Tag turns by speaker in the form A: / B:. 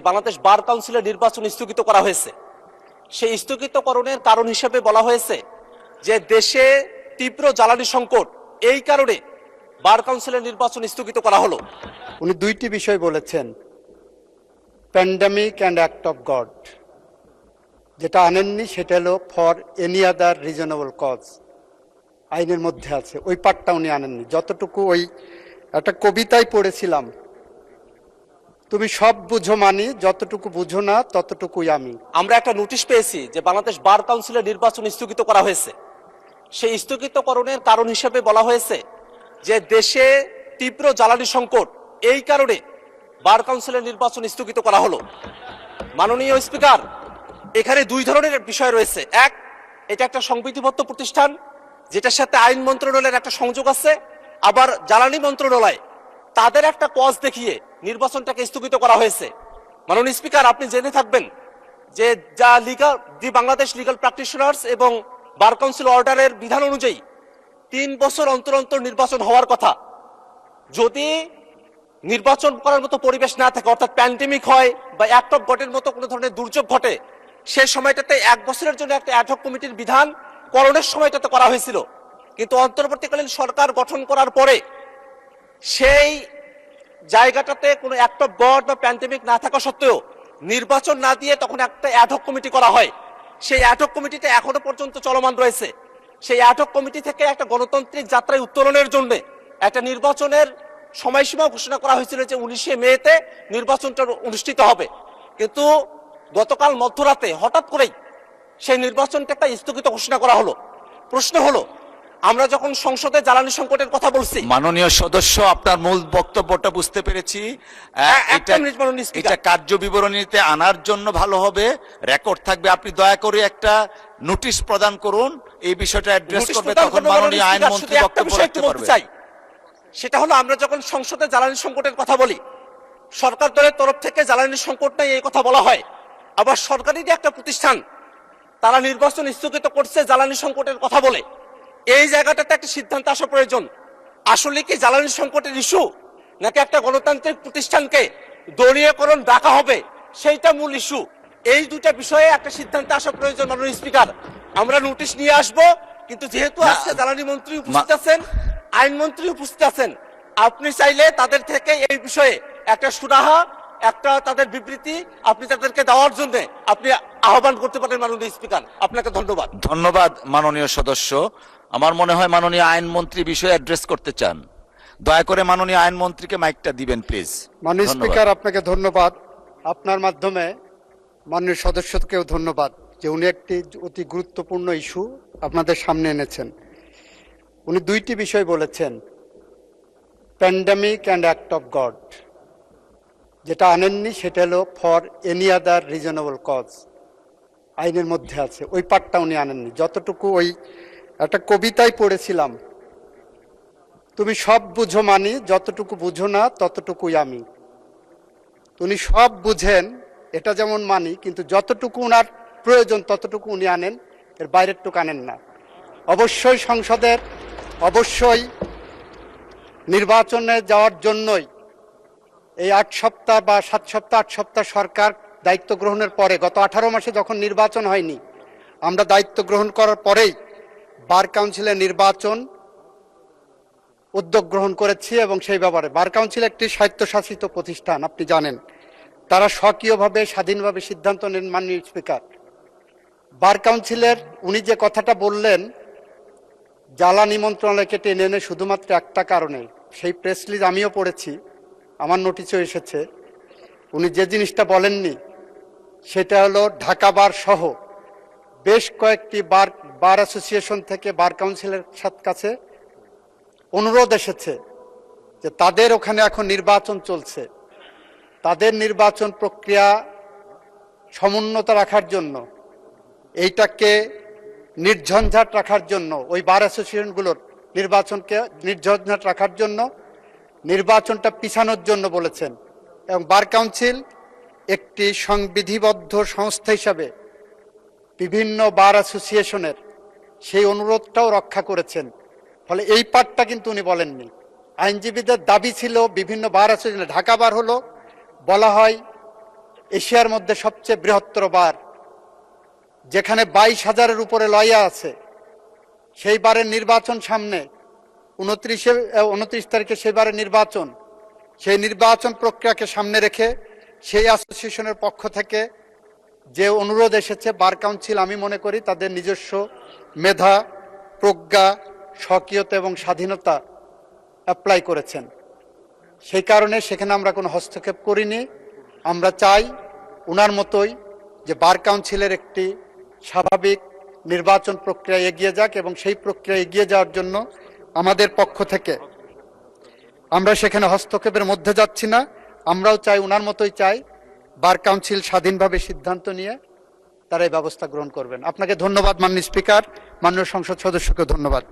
A: বাংলাদেশ বার কাউন্সিলের নির্বাচন স্থগিত করা হয়েছে। সেই স্থগিতকরণের কারণ হিসেবে বলা হয়েছে যে দেশে তীব্র জ্বালানি সংকট, এই কারণে বার কাউন্সিলের নির্বাচন স্থগিত করা হলো।
B: উনি দুইটি বিষয় বলেছেন, pandemic and act of God. যেটা আনেননি সেটা হলো for any other reasonable cause, আইনের মধ্যে আছে, ওই পার্টটা উনি আনেননি। যতটুকু ওই একটা কবিতায় পড়েছিলাম, তুমি সব বুঝো মানি, যতটুকু বুঝো না ততটুকুই আমি।
A: আমরা একটা নোটিশ পেয়েছি যে বাংলাদেশ বার কাউন্সিলের নির্বাচন স্থগিত করা হয়েছে। সেই স্থগিতকরণের কারণ হিসেবে বলা হয়েছে যে দেশে তীব্র জ্বালানি সংকট, এই কারণে বার কাউন্সিলের নির্বাচন স্থগিত করা হলো। মাননীয় স্পিকার, এখানে দুই ধরনের বিষয় রয়েছে। এক, এটা একটা সংবিধিবদ্ধ প্রতিষ্ঠান যেটার সাথে আইন মন্ত্রণালয়ের একটা সংযোগ আছে, আবার জ্বালানি মন্ত্রণালয় তাদের একটা কজ দেখিয়ে নির্বাচনটাকে স্থগিত করা হয়েছে। মাননীয় স্পিকার, আপনি জেনে থাকবেন যে দি বাংলাদেশ লিগাল প্র্যাকটিশনার্স এবং বার কাউন্সিল অর্ডারের বিধান অনুযায়ী 3 বছর অন্তর অন্তর নির্বাচন হওয়ার কথা। যদি নির্বাচন করার মতো পরিবেশ না থাকে, অর্থাৎ প্যান্ডেমিক হয় বা অ্যাক্ট অফ গডের মতো কোনো ধরনের দুর্যোগ ঘটে, সেই সময়টাতে 1 বছরের জন্য একটা অ্যাডহক কমিটির বিধান করণের সময়টাতে করা হয়েছিল। কিন্তু অন্তর্বর্তীকালীন সরকার গঠন করার পরে সেই জায়গাটাতে কোনো অ্যাক্ট অফ গড বা প্যান্ডেমিক না থাকা সত্ত্বেও নির্বাচন না দিয়ে তখন একটা অ্যাডহক কমিটি করা হয়। সেই অ্যাডহক কমিটিটা এখনো পর্যন্ত চলমান রয়েছে। সেই অ্যাডহক কমিটি থেকে একটা গণতান্ত্রিক যাত্রায় উত্তরণের জন্য একটা নির্বাচনের সময়সীমা ঘোষণা করা হয়েছিল যে 19শে মেতে নির্বাচনটা অনুষ্ঠিত হবে। কিন্তু গতকাল মধ্যরাতে হঠাৎ করেই সেই নির্বাচনটা স্থগিত ঘোষণা করা হলো। প্রশ্ন হলো, আমরা যখন সংসদে জ্বালানি সংকটের কথা বলছি,
C: মাননীয় সদস্য, আপনার মূল বক্তব্যটা বুঝতে পেরেছি। এটা কার্য বিবরণীতে আনার জন্য ভালো হবে, রেকর্ড থাকবে। আপনি দয়া করে একটা নোটিশ প্রদান করুন, এই বিষয়টা অ্যাড্রেস করবে, তখন মাননীয় আইনমন্ত্রী বক্তব্য রাখতে পারবে।
A: সেটা হলো, আমরা যখন সংসদে জ্বালানি সংকটের কথা বলি, সরকার দলের তরফ থেকে জ্বালানি সংকট নাই এই কথা বলা হয়, আবার সরকারি একটা প্রতিষ্ঠান তারা নির্বাচন স্থগিত করছে জ্বালানি সংকটের কথা বলে। এই জায়গাটাতে একটা সিদ্ধান্ত আসা প্রয়োজন। আসলে কি জ্বালানি সংকটের ইস্যু, নাকি একটা গণতান্ত্রিক প্রতিষ্ঠানকে দলীয়করণ রাখা হবে, সেইটা মূল ইস্যু? এই দুটা বিষয়ে একটা সিদ্ধান্ত আসা প্রয়োজন। মাননীয় স্পিকার, আমরা নোটিশ নিয়ে আসব, কিন্তু যেহেতু আজকে জ্বালানি মন্ত্রী উপস্থিত আছেন, আইনমন্ত্রী উপস্থিত আছেন, আপনি চাইলে তাদের থেকে এই বিষয়ে একটা সুরাহা, একটা তাদের বিবৃতি আপনি তাদেরকে দেওয়ার জন্য আপনি আহ্বান করতে পারেন। মাননীয় স্পিকার, আপনাকে ধন্যবাদ।
C: ধন্যবাদ মাননীয় সদস্য। আমার মনে হয় মাননীয় আইনমন্ত্রী বিষয়ে অ্যাড্রেস করতে চান। দয়া করে মাননীয় আইনমন্ত্রীকে মাইকটা দিবেন প্লিজ।
B: মাননীয় স্পিকার, আপনাকে ধন্যবাদ। আপনার মাধ্যমে মাননীয় সদস্যকেও ধন্যবাদ যে উনি একটি অতি গুরুত্বপূর্ণ ইস্যু আপনাদের সামনে এনেছেন। উনি দুইটি বিষয় বলেছেন, pandemic and act of God. যেটা আনেননি সেটা হলো for any other reasonable cause, আইনের মধ্যে আছে, ওই পার্টটা উনি আনেননি। যতটুকু ওই একটা কবিতায় পড়েছিলাম, তুমি সব বুঝো মানি, যতটুকু বুঝো না ততটুকুই আমি। উনি সব বুঝেন, এটা যেমন মানি, কিন্তু যতটুকু উনার প্রয়োজন ততটুকু উনি আনেন, এর বাইরেরটুকু আনেন না। অবশ্যই সংসদের, অবশ্যই নির্বাচনে যাওয়ার জন্যই এই 8 সপ্তাহ বা 7 সপ্তাহ 8 সপ্তাহ সরকার দায়িত্ব গ্রহণের পরে, গত 18 মাসে যখন নির্বাচন হয়নি, আমরা দায়িত্ব গ্রহণ করার পরেই বার কাউন্সিলের নির্বাচন উদ্যোগ গ্রহণ করেছি। এবং সেই ব্যাপারে বার কাউন্সিল একটি স্বায়ত্তশাসিত প্রতিষ্ঠান, আপনি জানেন, তারা স্বকীয়ভাবে স্বাধীনভাবে সিদ্ধান্ত নেন। মাননীয় স্পিকার, বার কাউন্সিলের উনি যে কথাটা বললেন জ্বালানি মন্ত্রণালয়কে টেনে এনে শুধুমাত্র একটা কারণে, সেই প্রেস রিলিজ আমিও পড়েছি, আমার নোটিশেও এসেছে। উনি যে জিনিসটা বলেননি সেটা হলো ঢাকা বার সহ বেশ কয়েকটি বার অ্যাসোসিয়েশন থেকে বার কাউন্সিলের কাছে অনুরোধ এসেছে যে তাদের ওখানে এখন নির্বাচন চলছে, তাদের নির্বাচন প্রক্রিয়া সমুন্নত রাখার জন্য, এইটাকে নির্ঝঞ্ঝাট রাখার জন্য, ওই বার অ্যাসোসিয়েশনগুলোর নির্বাচনকে নির্ঝঞ্ঝাট রাখার জন্য নির্বাচনটা পিছানোর জন্য বলেছেন। এবং বার কাউন্সিল একটি সংবিধিবদ্ধ সংস্থা হিসাবে বিভিন্ন বার অ্যাসোসিয়েশনের সেই অনুরোধটাও রক্ষা করেছেন। ফলে এই পার্টটা কিন্তু উনি বলেননি। আইনজীবীদের দাবি ছিল বিভিন্ন বার অ্যাসোসিয়েশন, ঢাকা বার হলো, বলা হয় এশিয়ার মধ্যে সবচেয়ে বৃহত্তর বার, যেখানে 22,000-এর উপরে লয়া আছে, সেই বারের নির্বাচন সামনে, 29 তারিখে সেই বারের নির্বাচন, সেই নির্বাচন প্রক্রিয়াকে সামনে রেখে সেই অ্যাসোসিয়েশনের পক্ষ থেকে যে অনুরোধ এসেছে, বার কাউন্সিল আমি মনে করি তাদের নিজস্ব মেধা, প্রজ্ঞা, স্বকীয়তা এবং স্বাধীনতা অ্যাপ্লাই করেছেন। সেই কারণে সেখানে আমরা কোনো হস্তক্ষেপ করিনি। আমরা চাই ওনার মতোই যে বার কাউন্সিলের একটি স্বাভাবিক নির্বাচন প্রক্রিয়া এগিয়ে যাক, এবং সেই প্রক্রিয়া এগিয়ে যাওয়ার জন্য আমাদের পক্ষ থেকে আমরা সেখানে হস্তক্ষেপের মধ্যে যাচ্ছি না। আমরাও চাই, ওনার মতোই চাই, বার কাউন্সিল স্বাধীনভাবে সিদ্ধান্ত নিয়ে তারা এই ব্যবস্থা গ্রহণ করবেন। আপনাকে ধন্যবাদ মাননীয় স্পিকার, মাননীয় সংসদ সদস্যকে ধন্যবাদ।